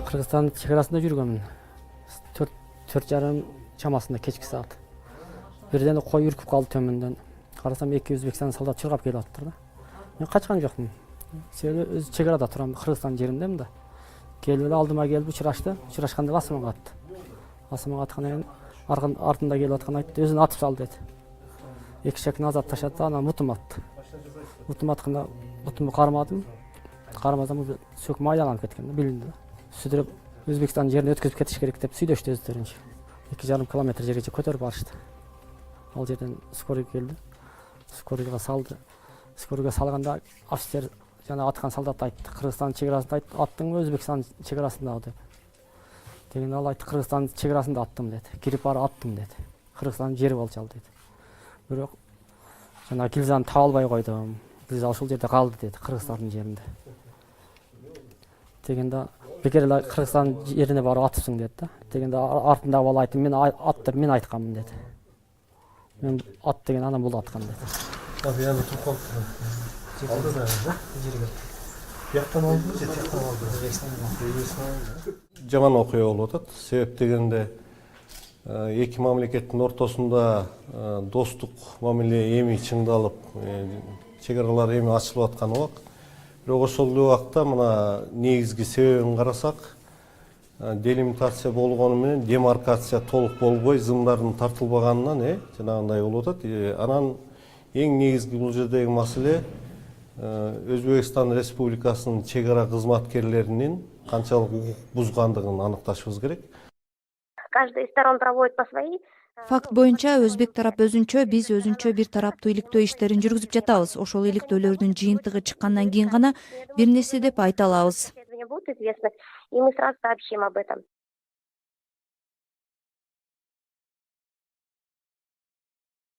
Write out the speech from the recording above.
Кыргызстан чекарасында жүргөнмүн. 4:30 чамасында кечки саат. Бирден кой үркүп калды төмөндөн. Карасам 2 Өзбекстан солдат чыргап келип атыптыр да. Мен качкан жокмун. Себеби өз чекарада турам, Кыргызстан жериндемин да. Келип эле алдыма келип учурашты. Учурашканда асыман катты. Асыман каткандан кийин артында келип аткан айтты, өзүн атып сал деди. Эки чекин азат ташатты, анан мутум атты. Мутум атканда мутумду кармадым. Кармасам уже сөк майланып кеткен да, билинди да. Сүдүрүп Өзбекстан жерине өткөзүп кетиш керек деп сүйдөштү өздөрүнчө. 2,5 километр жерге көтөрүп барышты. Ал жерден скорый келди. Скорыйга салды. Скорыйга салганда офицер жана аткан солдат айтты. Кыргызстан чегарасында аттыңбы, Өзбекстан чегарасында деп. Дегенде ал айтты, Кыргызстан чегарасында аттым деди. Кирип бара аттым деди. Кыргызстан жери болчу ал деди. Бирок жана гильзаны таба албай койдум. Гильза ушул жерде калды деди, Кыргызстандын жеринде. Дегенде бекер эле Кыргызстан жерине барып атыпсың деди да. Дегенде артындагы бала айтты, мен аттып, мен айтканмын деди. Мен ат деген анан бул аткан деди. Abi yani çok korktum. Aldı da yani. Yaktan oldu mu? Yaktan oldu. Жаман окуя болуп атат. Себеп дегенде эки мамлекеттин ортосунда достук мамиле эми чыңдалып, чегаралар эми ачылып аткан убак. Бирок ошол эле убакта мына негизги себебин карасак, делимитация болгону менен демаркация толук болбой, зымдардын тартылбаганынан, жанагындай болуп атат. Анан эң негизги бул жердеги маселе Өзбекстан Республикасынын чегара кызматкерлеринин канчалык укук бузгандыгын аныкташыбыз керек. Каждая из сторон проводит по своей. Факт боюнча өзбек тарап өзүнчө, биз өзүнчө бир тараптуу иликтөө иштерин жүргүзүп жатабыз. Ошол иликтөөлөрдүн жыйынтыгы чыккандан кийин гана бир нерсе деп айта алабыз. Будут известны, и мы сразу сообщим об этом.